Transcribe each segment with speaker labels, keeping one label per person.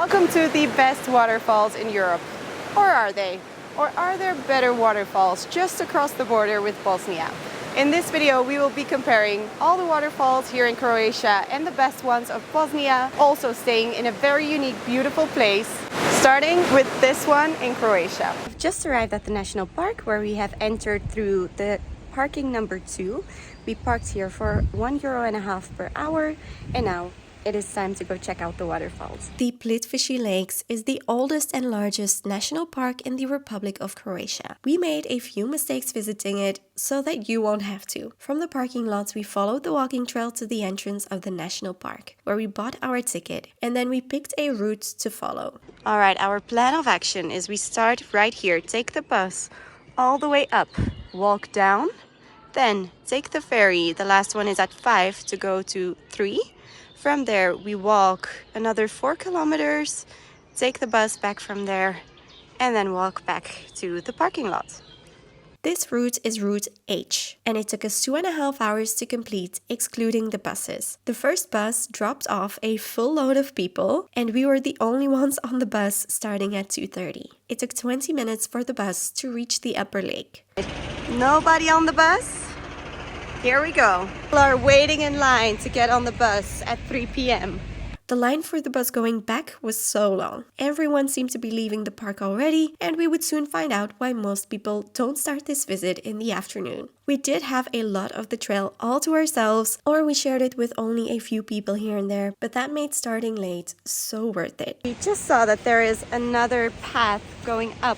Speaker 1: Welcome to the best waterfalls in Europe. Or are they? Or are there better waterfalls just across the border with Bosnia? In this video we will be comparing all the waterfalls here in Croatia and the best ones of Bosnia, also staying in a very unique, beautiful place, starting with this one in Croatia. We've just arrived at the national park where we have entered through the parking number 2. We parked here for €1.50 per hour and now it is time to go check out the waterfalls. The Plitvice Lakes is the oldest and largest national park in the Republic of Croatia. We made a few mistakes visiting it so that you won't have to. From the parking lots, we followed the walking trail to the entrance of the national park, where we bought our ticket, and then we picked a route to follow. Alright, our plan of action is we start right here, take the bus all the way up, walk down, then take the ferry, the last one is at 5 to go to 3. From there, we walk another 4 kilometers, take the bus back from there, and then walk back to the parking lot. This route is Route H, and it took us 2.5 hours to complete, excluding the buses. The first bus dropped off a full load of people, and we were the only ones on the bus starting at 2:30. It took 20 minutes for the bus to reach the upper lake. Nobody on the bus? Here we go. People are waiting in line to get on the bus at 3 p.m. The line for the bus going back was so long. Everyone seemed to be leaving the park already, and we would soon find out why most people don't start this visit in the afternoon. We did have a lot of the trail all to ourselves, or we shared it with only a few people here and there, but that made starting late so worth it. We just saw that there is another path going up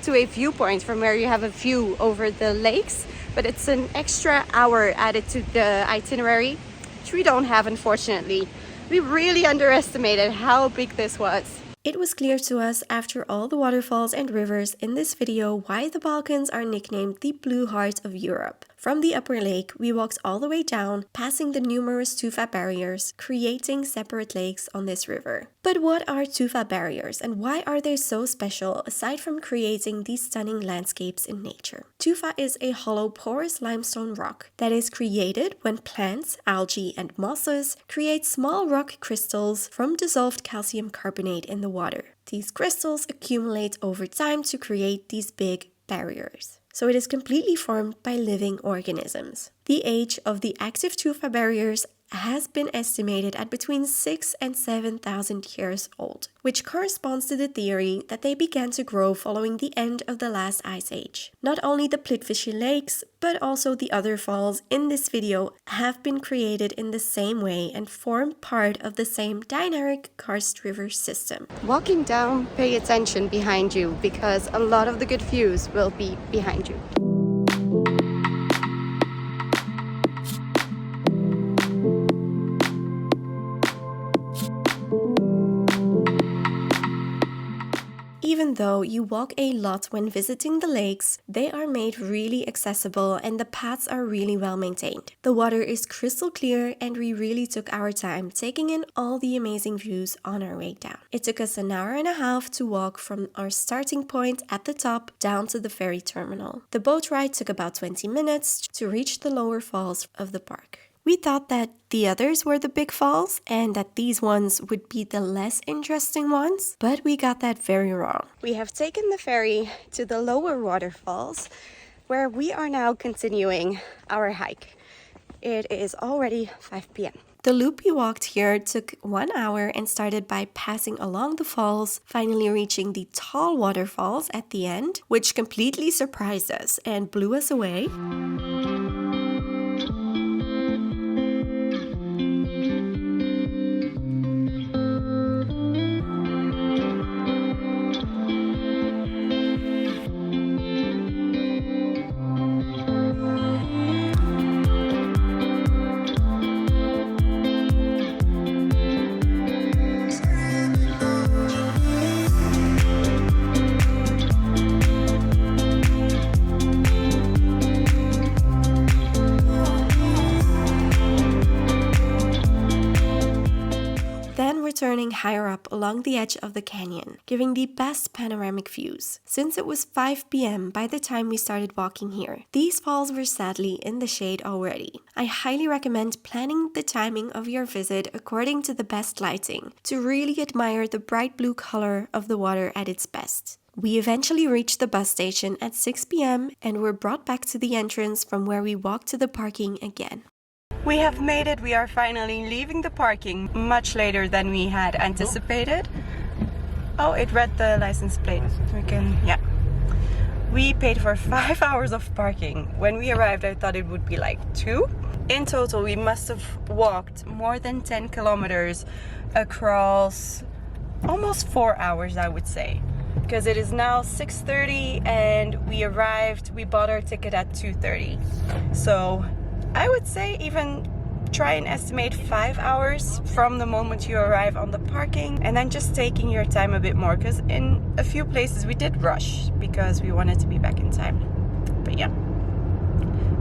Speaker 1: to a viewpoint from where you have a view over the lakes, but it's an extra hour added to the itinerary, which we don't have, unfortunately. We really underestimated how big this was. It was clear to us after all the waterfalls and rivers in this video why the Balkans are nicknamed the Blue Heart of Europe. From the upper lake, we walked all the way down, passing the numerous tufa barriers, creating separate lakes on this river. But what are tufa barriers and why are they so special aside from creating these stunning landscapes in nature? Tufa is a hollow porous limestone rock that is created when plants, algae and mosses create small rock crystals from dissolved calcium carbonate in the water. These crystals accumulate over time to create these big barriers. So it is completely formed by living organisms. The age of the active tufa barriers has been estimated at between 6,000 and 7,000 years old, which corresponds to the theory that they began to grow following the end of the last ice age. Not only the Plitvice Lakes, but also the other falls in this video have been created in the same way and form part of the same dynamic karst river system. Walking down, pay attention behind you because a lot of the good views will be behind you. Even though you walk a lot when visiting the lakes, they are made really accessible and the paths are really well maintained. The water is crystal clear and we really took our time taking in all the amazing views on our way down. It took us an hour and a half to walk from our starting point at the top down to the ferry terminal. The boat ride took about 20 minutes to reach the lower falls of the park. We thought that the others were the big falls and that these ones would be the less interesting ones, but we got that very wrong. We have taken the ferry to the lower waterfalls where we are now continuing our hike. It is already 5 p.m. The loop we walked here took 1 hour and started by passing along the falls, finally reaching the tall waterfalls at the end, which completely surprised us and blew us away.
Speaker 2: higher up along the edge of the canyon, giving the best panoramic views. Since it was 5 p.m. by the time we started walking here, these falls were sadly in the shade already. I highly recommend planning the timing of your visit according to the best lighting to really admire the bright blue color of the water at its best. We eventually reached the bus station at 6 p.m. and were brought back to the entrance from where we walked to the parking again.
Speaker 1: We have made it. We are finally leaving the parking much later than we had anticipated. Oh, it read the license plate. Yeah. We paid for 5 hours of parking. When we arrived, I thought it would be like 2. In total, we must have walked more than 10 kilometers across almost 4 hours, I would say. Because it is now 6:30 and we bought our ticket at 2:30. So I would say even try and estimate 5 hours from the moment you arrive on the parking, and then just taking your time a bit more, because in a few places we did rush because we wanted to be back in time. But yeah,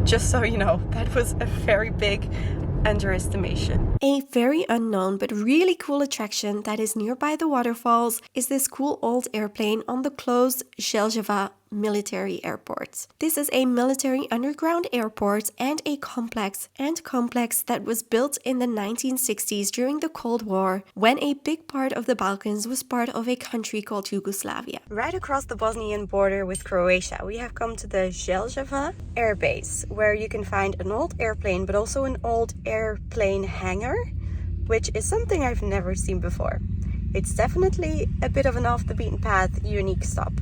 Speaker 1: just so you know, that was a very big underestimation.
Speaker 2: A very unknown but really cool attraction that is nearby the waterfalls is this cool old airplane on the closed Zeljava military airport. This is a military underground airport and a complex that was built in the 1960s during the Cold War, when a big part of the Balkans was part of a country called Yugoslavia.
Speaker 1: Right across the Bosnian border with Croatia, we have come to the Zeljava Airbase, where you can find an old airplane but also an old airplane hangar, which is something I've never seen before. It's definitely a bit of an off the beaten path, unique stop.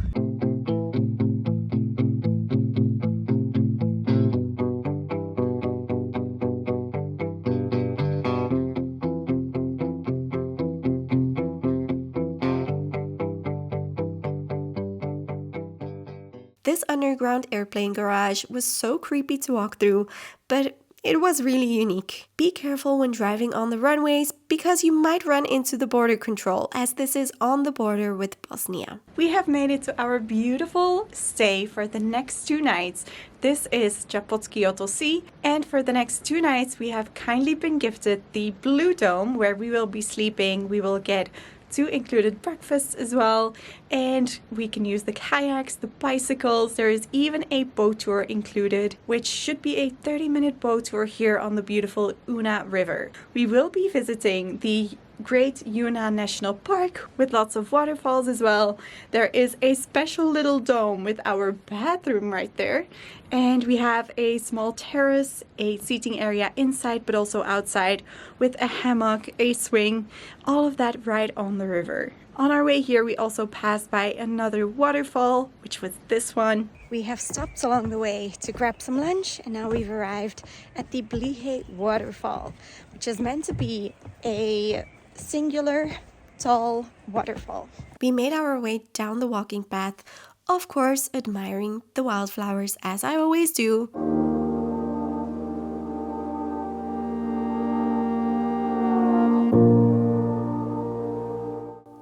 Speaker 2: This underground airplane garage was so creepy to walk through, but it was really unique. Be careful when driving on the runways because you might run into the border control, as this is on the border with Bosnia.
Speaker 1: We have made it to our beautiful stay for the next 2 nights. This is Japodski Otoci, and for the next 2 nights we have kindly been gifted the Blue Dome, where we will be sleeping. We will get 2 included breakfasts as well, and we can use the kayaks, the bicycles. There is even a boat tour included, which should be a 30-minute boat tour here on the beautiful Una River. We will be visiting the Great Una National Park with lots of waterfalls as well. There is a special little dome with our bathroom right there, and we have a small terrace, a seating area inside but also outside, with a hammock, a swing, all of that right on the river. On our way here we also passed by another waterfall, which was this one. We have stopped along the way to grab some lunch, and now we've arrived at the Bihac waterfall, which is meant to be a singular tall waterfall.
Speaker 2: We made our way down the walking path, of course admiring the wildflowers as I always do.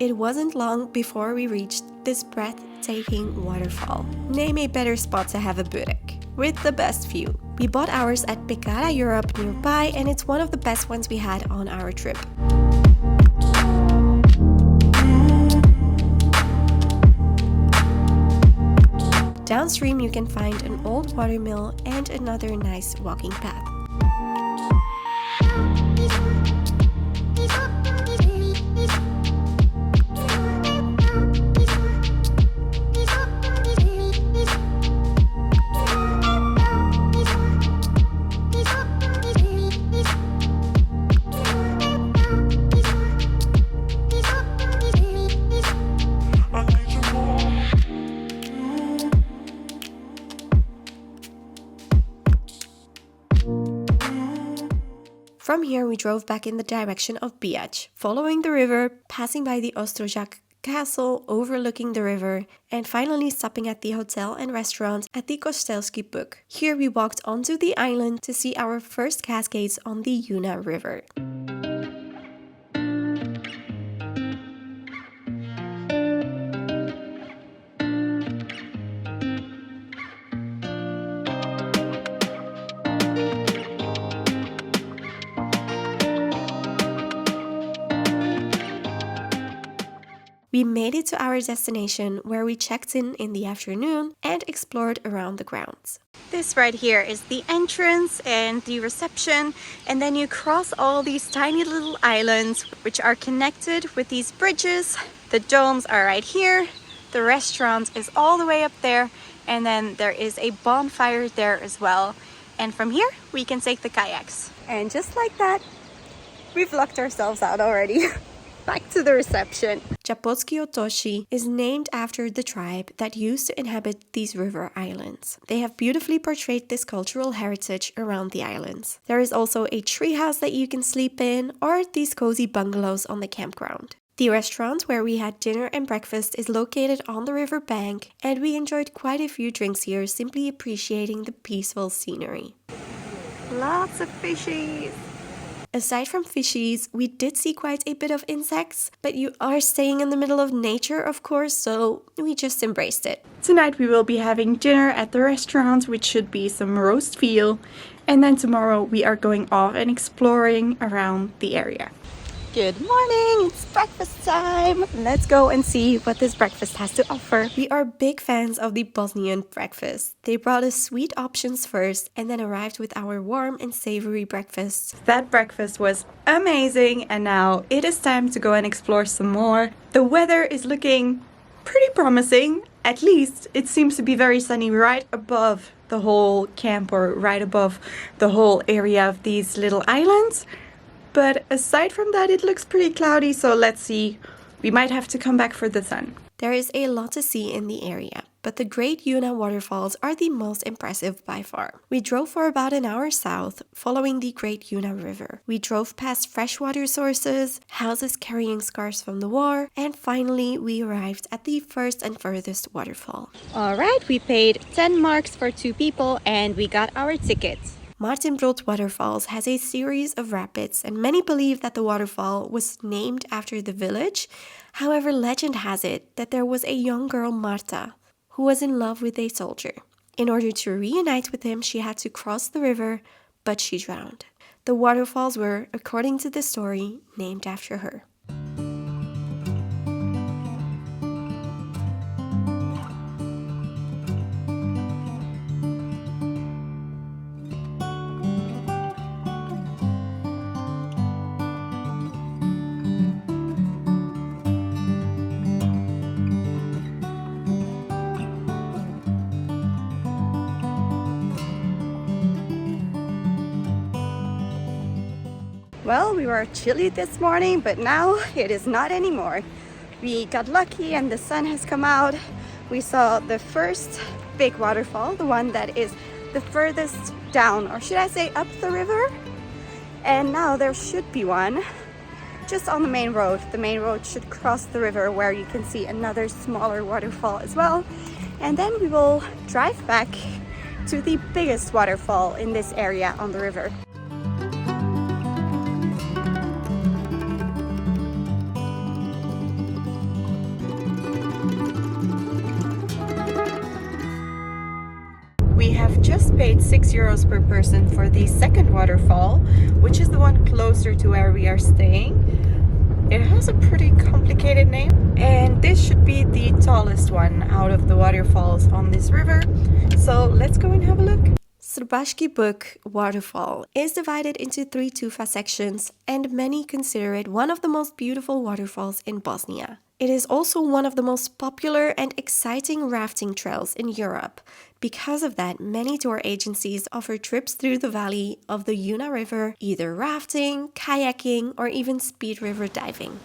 Speaker 2: It wasn't long before we reached this breathtaking waterfall. Name a better spot to have a bivouac, with the best view. We bought ours at Krka Europe nearby, and it's one of the best ones we had on our trip. Downstream you can find an old watermill and another nice walking path. From here we drove back in the direction of Bihac, following the river, passing by the Ostrožak castle overlooking the river, and finally stopping at the hotel and restaurant at the Kostelski Buk. Here we walked onto the island to see our first cascades on the Una River. We made it to our destination where we checked in the afternoon and explored around the grounds.
Speaker 1: This right here is the entrance and the reception, and then you cross all these tiny little islands which are connected with these bridges. The domes are right here, the restaurant is all the way up there, and then there is a bonfire there as well. And from here we can take the kayaks. And just like that, we've locked ourselves out already. Back to the reception.
Speaker 2: Japodski Otoci is named after the tribe that used to inhabit these river islands. They have beautifully portrayed this cultural heritage around the islands. There is also a treehouse that you can sleep in, or these cozy bungalows on the campground. The restaurant where we had dinner and breakfast is located on the river bank, and we enjoyed quite a few drinks here, simply appreciating the peaceful scenery.
Speaker 1: Lots of fishies.
Speaker 2: Aside from fishies, we did see quite a bit of insects, but you are staying in the middle of nature, of course, so we just embraced it.
Speaker 1: Tonight we will be having dinner at the restaurant, which should be some roast veal, and then tomorrow we are going off and exploring around the area. Good morning, it's breakfast time. Let's go and see what this breakfast has to offer.
Speaker 2: We are big fans of the Bosnian breakfast. They brought us sweet options first and then arrived with our warm and savory breakfast.
Speaker 1: That breakfast was amazing, and now it is time to go and explore some more. The weather is looking pretty promising. At least it seems to be very sunny right above the whole camp, or right above the whole area of these little islands. But aside from that, it looks pretty cloudy, so let's see. We might have to come back for the sun.
Speaker 2: There is a lot to see in the area, but the Great Una waterfalls are the most impressive by far. We drove for about an hour south, following the Great Una River. We drove past freshwater sources, houses carrying scars from the war, and finally we arrived at the first and furthest waterfall.
Speaker 1: Alright, we paid 10 marks for 2 people and we got our tickets.
Speaker 2: Martinbrod Waterfalls has a series of rapids, and many believe that the waterfall was named after the village. However, legend has it that there was a young girl, Marta, who was in love with a soldier. In order to reunite with him, she had to cross the river, but she drowned. The waterfalls were, according to the story, named after her.
Speaker 1: Well, we were chilly this morning, but now it is not anymore. We got lucky and the sun has come out. We saw the first big waterfall, the one that is the furthest down, or should I say up the river. And now there should be one just on the main road. The main road should cross the river, where you can see another smaller waterfall as well. And then we will drive back to the biggest waterfall in this area on the river. We have just paid €6 per person for the second waterfall, which is the one closer to where we are staying. It has a pretty complicated name, and this should be the tallest one out of the waterfalls on this river. So let's go and have a look.
Speaker 2: Zeljava Waterfall is divided into 3 tufa sections, and many consider it one of the most beautiful waterfalls in Bosnia. It is also one of the most popular and exciting rafting trails in Europe. Because of that, many tour agencies offer trips through the valley of the Una River, either rafting, kayaking, or even speed river diving.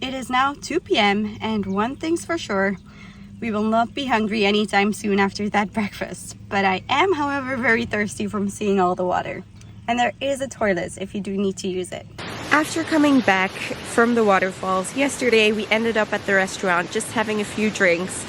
Speaker 1: It is now 2 p.m. and one thing's for sure, we will not be hungry anytime soon after that breakfast. But I am, however, very thirsty from seeing all the water. And there is a toilet if you do need to use it. After coming back from the waterfalls yesterday, we ended up at the restaurant just having a few drinks.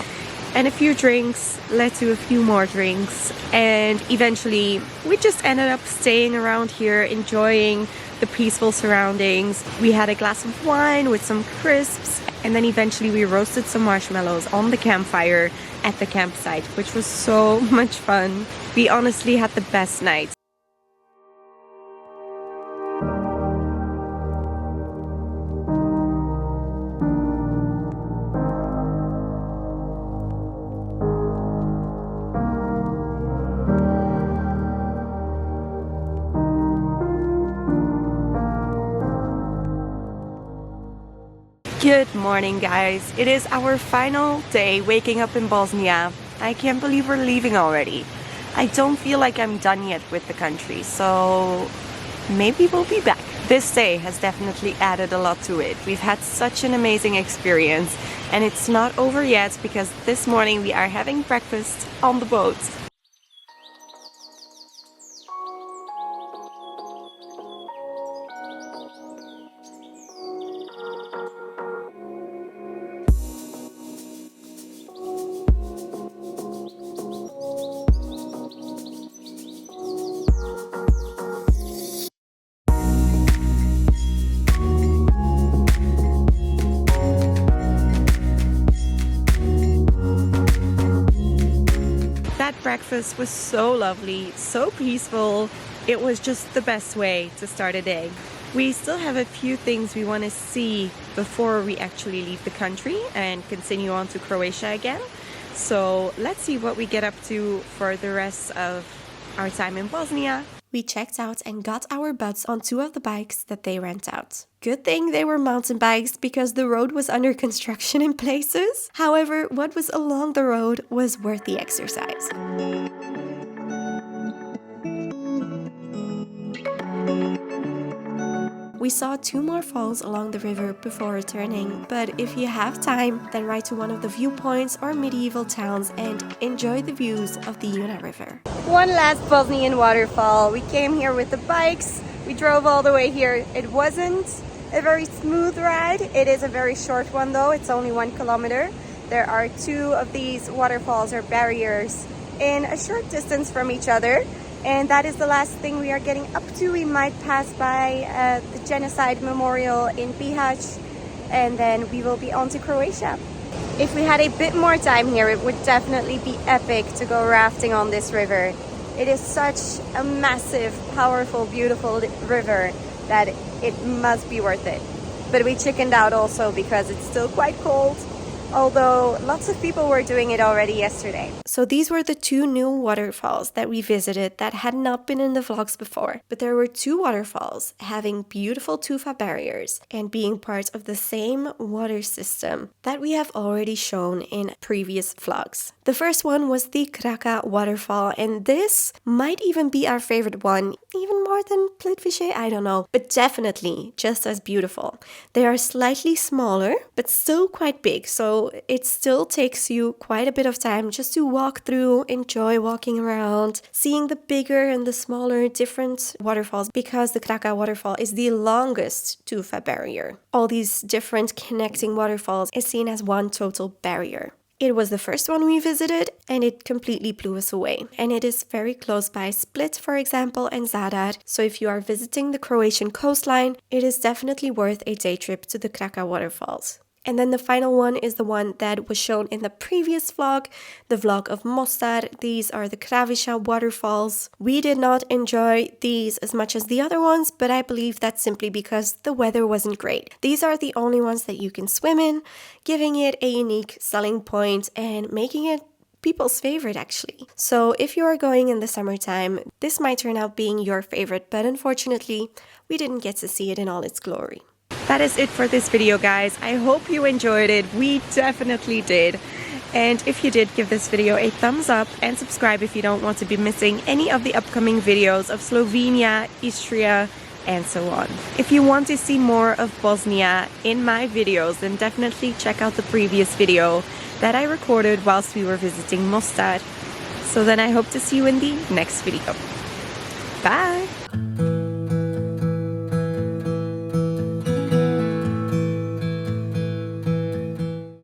Speaker 1: And a few drinks led to a few more drinks. And eventually, we just ended up staying around here, enjoying the peaceful surroundings. We had a glass of wine with some crisps. And then eventually we roasted some marshmallows on the campfire at the campsite, which was so much fun. We honestly had the best night. Good morning, guys. It is our final day waking up in Bosnia. I can't believe we're leaving already. I don't feel like I'm done yet with the country, so maybe we'll be back. This day has definitely added a lot to it. We've had such an amazing experience, and it's not over yet because this morning we are having breakfast on the boat. That breakfast was so lovely, so peaceful. It was just the best way to start a day. We still have a few things we want to see before we actually leave the country and continue on to Croatia again. So let's see what we get up to for the rest of our time in Bosnia.
Speaker 2: We checked out and got our butts on 2 of the bikes that they rent out. Good thing they were mountain bikes because the road was under construction in places. However, what was along the road was worth the exercise. We saw 2 more falls along the river before returning, but if you have time, then ride to one of the viewpoints or medieval towns and enjoy the views of the Una River.
Speaker 1: One last Bosnian waterfall. We came here with the bikes. We drove all the way here. It wasn't a very smooth ride. It is a very short one though. It's only 1 kilometer. There are 2 of these waterfalls or barriers in a short distance from each other. And that is the last thing we are getting up to. We might pass by the genocide memorial in Bihac, and then we will be on to Croatia. If we had a bit more time here, it would definitely be epic to go rafting on this river. It is such a massive, powerful, beautiful river that it must be worth it. But we chickened out also because it's still quite cold, although lots of people were doing it already yesterday.
Speaker 2: So these were the 2 new waterfalls that we visited that had not been in the vlogs before. But there were 2 waterfalls having beautiful tufa barriers and being part of the same water system that we have already shown in previous vlogs. The first one was the Krka Waterfall, and this might even be our favorite one, even more than Plitvice, I don't know, but definitely just as beautiful. They are slightly smaller, but still quite big, so it still takes you quite a bit of time just to walk through, enjoy walking around, seeing the bigger and the smaller different waterfalls, because the Krka Waterfall is the longest tufa barrier. All these different connecting waterfalls is seen as one total barrier. It was the first one we visited and it completely blew us away. And it is very close by Split, for example, and Zadar. So if you are visiting the Croatian coastline, it is definitely worth a day trip to the Krka Waterfalls. And then the final one is the one that was shown in the previous vlog, the vlog of Mostar. These are the Kravica Waterfalls. We did not enjoy these as much as the other ones, but I believe that's simply because the weather wasn't great. These are the only ones that you can swim in, giving it a unique selling point and making it people's favorite actually. So if you are going in the summertime, this might turn out being your favorite, but unfortunately, we didn't get to see it in all its glory.
Speaker 1: That is it for this video, guys. I hope you enjoyed it. We definitely did. And if you did, give this video a thumbs up and subscribe if you don't want to be missing any of the upcoming videos of Slovenia, Istria, and so on. If you want to see more of Bosnia in my videos, then definitely check out the previous video that I recorded whilst we were visiting Mostar. So then I hope to see you in the next video. Bye!